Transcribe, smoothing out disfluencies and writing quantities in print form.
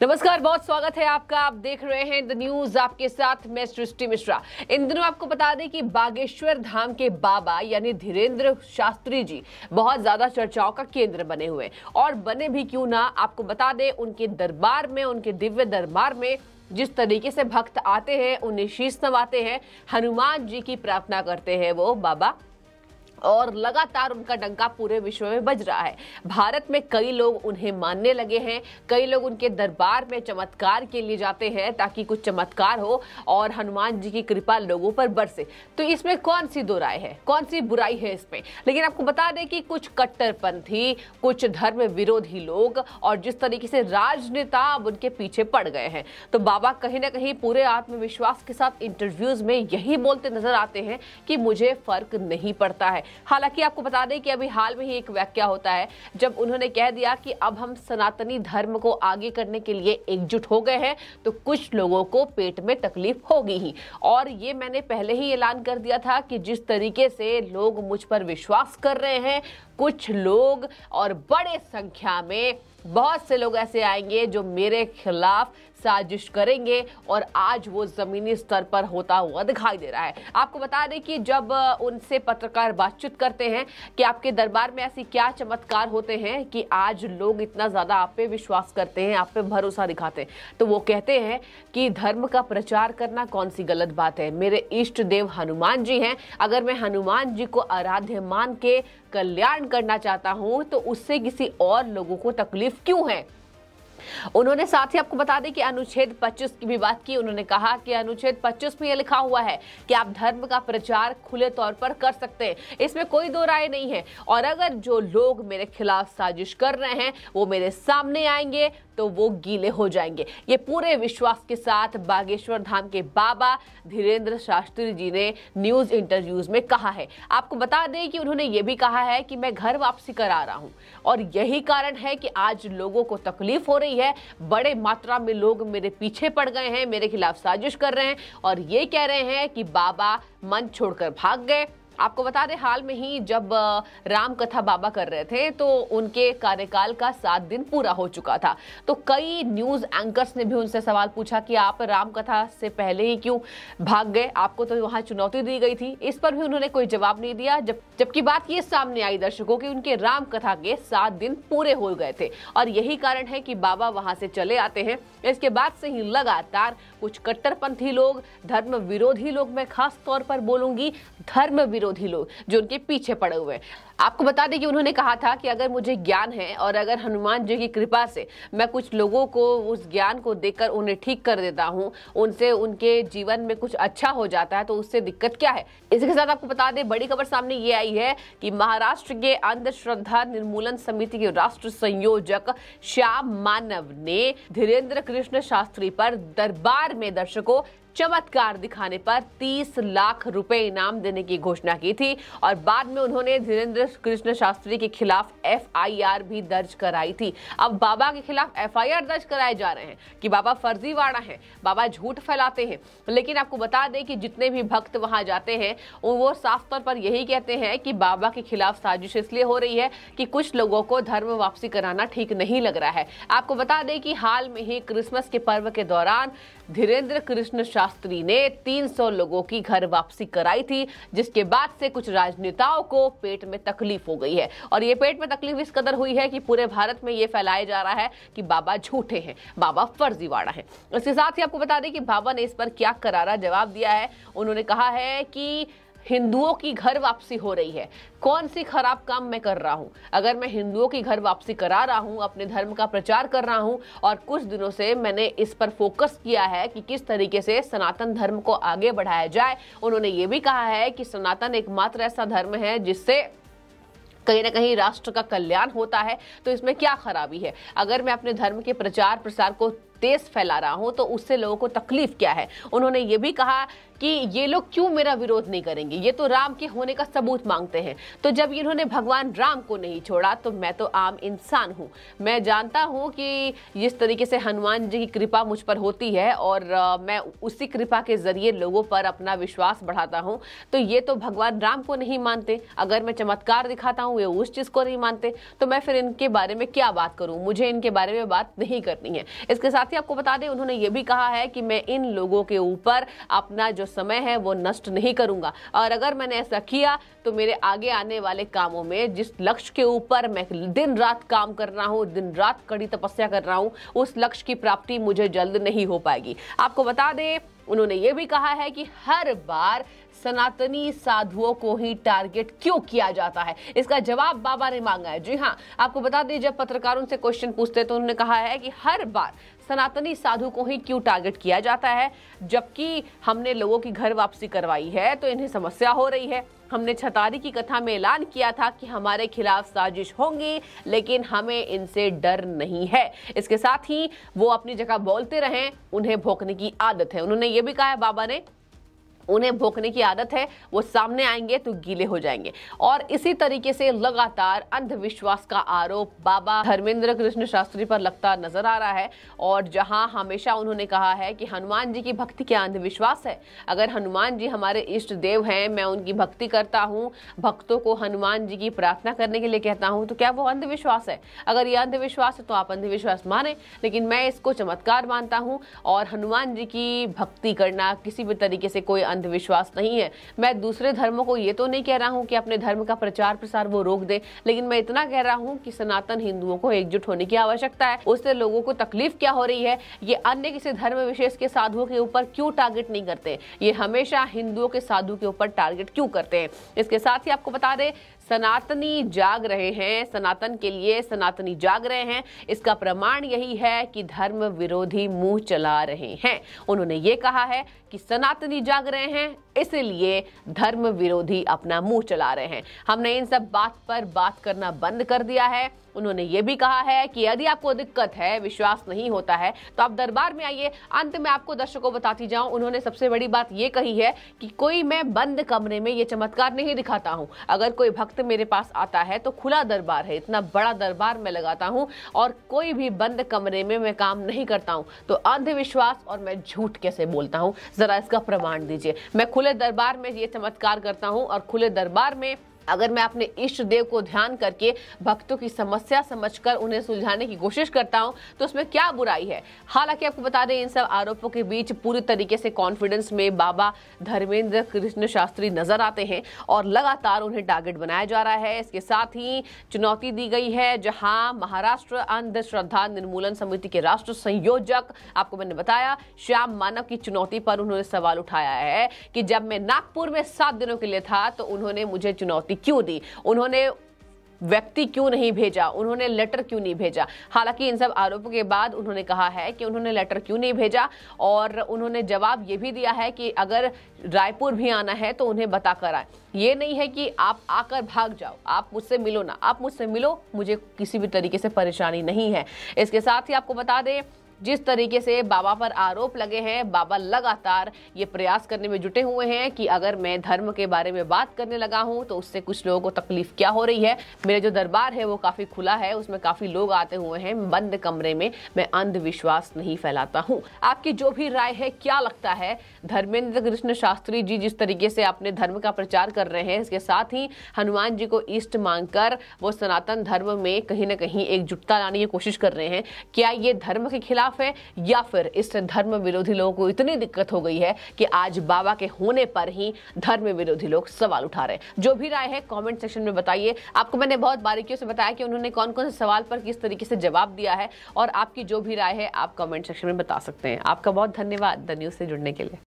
नमस्कार, बहुत स्वागत है आपका। आप देख रहे हैं द न्यूज, आपके साथ मैं सृष्टि मिश्रा। इन दिनों आपको बता दें कि बागेश्वर धाम के बाबा यानी धीरेंद्र शास्त्री जी बहुत ज्यादा चर्चाओं का केंद्र बने हुए, और बने भी क्यों ना। आपको बता दें उनके दरबार में, उनके दिव्य दरबार में जिस तरीके से भक्त आते हैं, उन्हें शीश नवाते हैं, हनुमान जी की प्रार्थना करते हैं वो बाबा, और लगातार उनका डंका पूरे विश्व में बज रहा है। भारत में कई लोग उन्हें मानने लगे हैं, कई लोग उनके दरबार में चमत्कार के लिए जाते हैं ताकि कुछ चमत्कार हो और हनुमान जी की कृपा लोगों पर बरसे। तो इसमें कौन सी दो राय है, कौन सी बुराई है इसमें। लेकिन आपको बता दें कि कुछ कट्टरपंथी, कुछ धर्म विरोधी लोग और जिस तरीके से राजनेता अब उनके पीछे पड़ गए हैं, तो बाबा कहीं ना कहीं पूरे आत्मविश्वास के साथ इंटरव्यूज में यही बोलते नजर आते हैं कि मुझे फर्क नहीं पड़ता है। हालांकि आपको बता दें कि अभी हाल में ही एक वाकया होता है जब उन्होंने कह दिया कि अब हम सनातनी धर्म को आगे करने के लिए एकजुट हो गए हैं, तो कुछ लोगों को पेट में तकलीफ होगी ही। और ये मैंने पहले ही ऐलान कर दिया था कि जिस तरीके से लोग मुझ पर विश्वास कर रहे हैं, कुछ लोग और बड़े संख्या में बहुत से लोग ऐसे आएंगे जो मेरे खिलाफ साजिश करेंगे, और आज वो जमीनी स्तर पर होता हुआ दिखाई दे रहा है। आपको बता दें कि जब उनसे पत्रकार बातचीत करते हैं कि आपके दरबार में ऐसी क्या चमत्कार होते हैं कि आज लोग इतना ज्यादा आप पे विश्वास करते हैं, आप पे भरोसा दिखाते हैं, तो वो कहते हैं कि धर्म का प्रचार करना कौन सी गलत बात है। मेरे इष्ट देव हनुमान जी हैं, अगर मैं हनुमान जी को आराध्य मान के कल्याण करना चाहता हूं तो उससे किसी और लोगों को तकलीफ क्यों है। उन्होंने साथ ही आपको बता दें कि अनुच्छेद 25 की भी बात की। उन्होंने कहा कि अनुच्छेद 25 में यह लिखा हुआ है कि आप धर्म का प्रचार खुले तौर पर कर सकते हैं, इसमें कोई दो राय नहीं है। और अगर जो लोग मेरे खिलाफ साजिश कर रहे हैं वो मेरे सामने आएंगे तो वो गीले हो जाएंगे। ये पूरे विश्वास के साथ बागेश्वर धाम के बाबा धीरेंद्र शास्त्री जी ने न्यूज इंटरव्यूज में कहा है। आपको बता दें कि उन्होंने ये भी कहा है कि मैं घर वापसी करा रहा हूं, और यही कारण है कि आज लोगों को तकलीफ हो रही है। बड़े मात्रा में लोग मेरे पीछे पड़ गए हैं, मेरे खिलाफ साजिश कर रहे हैं और ये कह रहे हैं कि बाबा मन छोड़कर भाग गए। आपको बता दें हाल में ही जब राम कथा बाबा कर रहे थे तो उनके कार्यकाल का 7 दिन पूरा हो चुका था। तो कई न्यूज एंकर्स ने भी उनसे सवाल पूछा कि आप राम कथा से पहले ही क्यों भाग गए, आपको तो वहां चुनौती दी गई थी। इस पर भी उन्होंने कोई जवाब नहीं दिया, जबकि बात ये सामने आई दर्शकों की उनके राम कथा के 7 दिन पूरे हो गए थे, और यही कारण है कि बाबा वहां से चले आते हैं। इसके बाद से ही लगातार कुछ कट्टरपंथी लोग, धर्म विरोधी लोग, मैं खास तौर पर बोलूंगी धर्म विरोधी लोग जो उनके पीछे पड़े हुए हैं। आपको बता दें कि उन्होंने कहा था कि अगर मुझे ज्ञान है और अगर हनुमान जी की कृपा से मैं कुछ लोगों को उस ज्ञान को देकर उन्हें ठीक कर देता हूं, उनसे उनके जीवन में कुछ अच्छा हो जाता है, तो उससे दिक्कत क्या है। इसके साथ आपको बता दें बड़ी खबर सामने ये आई है कि महाराष्ट्र के अंधश्रद्धा निर्मूलन समिति के राष्ट्र संयोजक श्याम मानव ने धीरेंद्र कृष्ण शास्त्री पर दरबार में दर्शकों चमत्कार दिखाने पर 30 लाख रुपए इनाम देने की घोषणा की थी, और बाद में उन्होंने धीरेंद्र कृष्ण शास्त्री के खिलाफ FIR भी दर्ज कराई थी। अब बाबा के खिलाफ FIR दर्ज कराए जा रहे हैं कि बाबा फर्जीवाड़ा हैं, बाबा झूठ फैलाते हैं। लेकिन आपको बता दें कि जितने भी भक्त वहां जाते हैं वो साफ तौर पर यही कहते हैं कि बाबा के खिलाफ साजिश इसलिए हो रही है कि कुछ लोगों को धर्म वापसी कराना ठीक नहीं लग रहा है। आपको बता दें कि हाल में ही क्रिसमस के पर्व के दौरान धीरेंद्र कृष्ण शास्त्री ने 300 लोगों की घर वापसी कराई थी, जिसके बाद से कुछ राजनेताओं को पेट में तकलीफ हो गई है। और ये पेट में तकलीफ इस कदर हुई है कि पूरे भारत में ये फैलाया जा रहा है कि बाबा झूठे हैं, बाबा फर्जीवाड़ा है। इसके साथ ही आपको बता दें कि बाबा ने इस पर क्या करारा जवाब दिया है। उन्होंने कहा है कि हिंदुओं की घर वापसी हो रही है, कौन सी खराब काम मैं कर रहा हूं। अगर मैं हिंदुओं की घर वापसी करा रहा हूं, अपने धर्म का प्रचार कर रहा हूं, और कुछ दिनों से मैंने इस पर फोकस किया है कि किस तरीके से सनातन धर्म को आगे बढ़ाया जाए। उन्होंने ये भी कहा है कि सनातन एकमात्र ऐसा धर्म है जिससे कहीं ना कहीं राष्ट्र का कल्याण होता है, तो इसमें क्या खराबी है। अगर मैं अपने धर्म के प्रचार प्रसार को तेज फैला रहा हूं तो उससे लोगों को तकलीफ क्या है। उन्होंने ये भी कहा कि ये लोग क्यों मेरा विरोध नहीं करेंगे, ये तो राम के होने का सबूत मांगते हैं। तो जब इन्होंने भगवान राम को नहीं छोड़ा तो मैं तो आम इंसान हूँ। मैं जानता हूँ कि जिस तरीके से हनुमान जी की कृपा मुझ पर होती है और मैं उसी कृपा के जरिए लोगों पर अपना विश्वास बढ़ाता हूँ, तो ये तो भगवान राम को नहीं मानते। अगर मैं चमत्कार दिखाता हूँ ये उस चीज को नहीं मानते, तो मैं फिर इनके बारे में क्या बात करूँ, मुझे इनके बारे में बात नहीं करनी है। इसके साथ साथ ही आपको बता दें उन्होंने ये भी कहा है कि मैं इन लोगों के ऊपर अपना जो समय है वो नष्ट नहीं करूंगा, और अगर मैंने ऐसा किया तो मेरे आगे आने वाले कामों में जिस लक्ष्य के ऊपर मैं दिन रात काम कर रहा हूं, दिन रात कड़ी तपस्या कर रहा हूं, उस लक्ष्य की प्राप्ति मुझे जल्द नहीं हो पाएगी। आपको बता दें उन्होंने ये भी कहा है कि हर बार सनातनी साधुओं को ही टारगेट क्यों किया जाता है, इसका जवाब बाबा ने मांगा है। जी हाँ, आपको बता दें जब पत्रकारों से क्वेश्चन पूछते तो उन्होंने कहा है कि हर बार सनातनी साधु को ही क्यों टारगेट किया जाता है, जबकि हमने लोगों की घर वापसी करवाई है तो इन्हें समस्या हो रही है। हमने छतारी की कथा में ऐलान किया था कि हमारे खिलाफ साजिश होंगी, लेकिन हमें इनसे डर नहीं है। इसके साथ ही वो अपनी जगह बोलते रहें, उन्हें भोंकने की आदत है। उन्होंने ये भी कहा है बाबा ने, उन्हें भोंकने की आदत है, वो सामने आएंगे तो गीले हो जाएंगे। और इसी तरीके से लगातार अंधविश्वास का आरोप बाबा धर्मेंद्र कृष्ण शास्त्री पर लगता नजर आ रहा है। और जहां हमेशा उन्होंने कहा है कि हनुमान जी की भक्ति क्या अंधविश्वास है, अगर हनुमान जी हमारे इष्ट देव हैं, मैं उनकी भक्ति करता हूं, भक्तों को हनुमान जी की प्रार्थना करने के लिए कहता हूं, तो क्या वो अंधविश्वास है? अगर ये अंधविश्वास है तो आप अंधविश्वास माने, लेकिन मैं इसको चमत्कार मानता हूं। और हनुमान जी की भक्ति करना किसी भी तरीके से कोई अंधविश्वास नहीं है। मैं दूसरे धर्मों को ये तो नहीं कह रहा हूं कि अपने धर्म का प्रचार प्रसार वो रोक दे, लेकिन मैं इतना कह रहा हूं कि सनातन हिंदुओं को एकजुट होने की आवश्यकता है। उससे लोगों को तकलीफ क्या हो रही है, ये अन्य किसी धर्म विशेष के साधुओं के ऊपर क्यों टारगेट नहीं करते, ये हमेशा हिंदुओं के साधु के ऊपर टारगेट क्यों करते हैं। इसके साथ ही आपको बता दें सनातनी जाग रहे हैं, सनातन के लिए सनातनी जाग रहे हैं, इसका प्रमाण यही है कि धर्म विरोधी मुंह चला रहे हैं। उन्होंने ये कहा है कि सनातनी जाग रहे हैं, इसलिए धर्म विरोधी अपना मुंह चला रहे हैं। हमने इन सब बात पर बात करना बंद कर दिया है। उन्होंने ये भी कहा है कि यदि आपको दिक्कत है, विश्वास नहीं होता है, तो आप दरबार में आइए। अंत में आपको दर्शकों बताती जाऊं, उन्होंने सबसे बड़ी बात ये कही है कि कोई मैं बंद कमरे में ये चमत्कार नहीं दिखाता हूं। अगर कोई भक्त मेरे पास आता है तो खुला दरबार है, इतना बड़ा दरबार मैं लगाता हूं, और कोई भी बंद कमरे में मैं काम नहीं करता हूं। तो अंधविश्वास और मैं झूठ कैसे बोलता हूं, जरा इसका प्रमाण दीजिए। मैं खुले दरबार में ये चमत्कार करता हूं, और खुले दरबार में अगर मैं अपने इष्ट देव को ध्यान करके भक्तों की समस्या समझकर उन्हें सुलझाने की कोशिश करता हूं, तो उसमें क्या बुराई है। हालांकि आपको बता दें इन सब आरोपों के बीच पूरी तरीके से कॉन्फिडेंस में बाबा धर्मेंद्र कृष्ण शास्त्री नजर आते हैं, और लगातार उन्हें टारगेट बनाया जा रहा है। इसके साथ ही चुनौती दी गई है, जहां महाराष्ट्र अंधश्रद्धा निर्मूलन समिति के राष्ट्र संयोजक, आपको मैंने बताया, श्याम मानव की चुनौती पर उन्होंने सवाल उठाया है कि जब मैं नागपुर में 7 दिनों के लिए था तो उन्होंने मुझे चुनौती क्यों दी, उन्होंने व्यक्ति क्यों नहीं भेजा, उन्होंने लेटर क्यों नहीं भेजा। हालांकि इन सब आरोपों के बाद उन्होंने कहा है कि उन्होंने लेटर क्यों नहीं भेजा, और उन्होंने जवाब ये भी दिया है कि अगर रायपुर भी आना है तो उन्हें बताकर आए। ये नहीं है कि आप आकर भाग जाओ, आप मुझसे मिलो ना, आप मुझसे मिलो, मुझे किसी भी तरीके से परेशानी नहीं है। इसके साथ ही आपको बता दें जिस तरीके से बाबा पर आरोप लगे हैं, बाबा लगातार ये प्रयास करने में जुटे हुए हैं कि अगर मैं धर्म के बारे में बात करने लगा हूं तो उससे कुछ लोगों को तकलीफ क्या हो रही है। मेरे जो दरबार है वो काफी खुला है, उसमें काफी लोग आते हुए हैं, बंद कमरे में मैं अंधविश्वास नहीं फैलाता हूं। आपकी जो भी राय है, क्या लगता है धर्मेंद्र कृष्ण शास्त्री जी जिस तरीके से अपने धर्म का प्रचार कर रहे हैं, इसके साथ ही हनुमान जी को इष्ट मानकर वो सनातन धर्म में कहीं ना कहीं एकजुटता लाने की कोशिश कर रहे हैं, क्या ये धर्म के खिलाफ है, या फिर इस धर्म विरोधी लोगों को इतनी दिक्कत हो गई है कि आज बाबा के होने पर ही धर्म विरोधी लोग सवाल उठा रहे हैं। जो भी राय है कमेंट सेक्शन में बताइए। आपको मैंने बहुत बारीकियों से बताया कि उन्होंने कौन कौन से सवाल पर किस तरीके से जवाब दिया है, और आपकी जो भी राय है आप कमेंट सेक्शन में बता सकते हैं। आपका बहुत धन्यवाद द न्यूज़ से जुड़ने के लिए।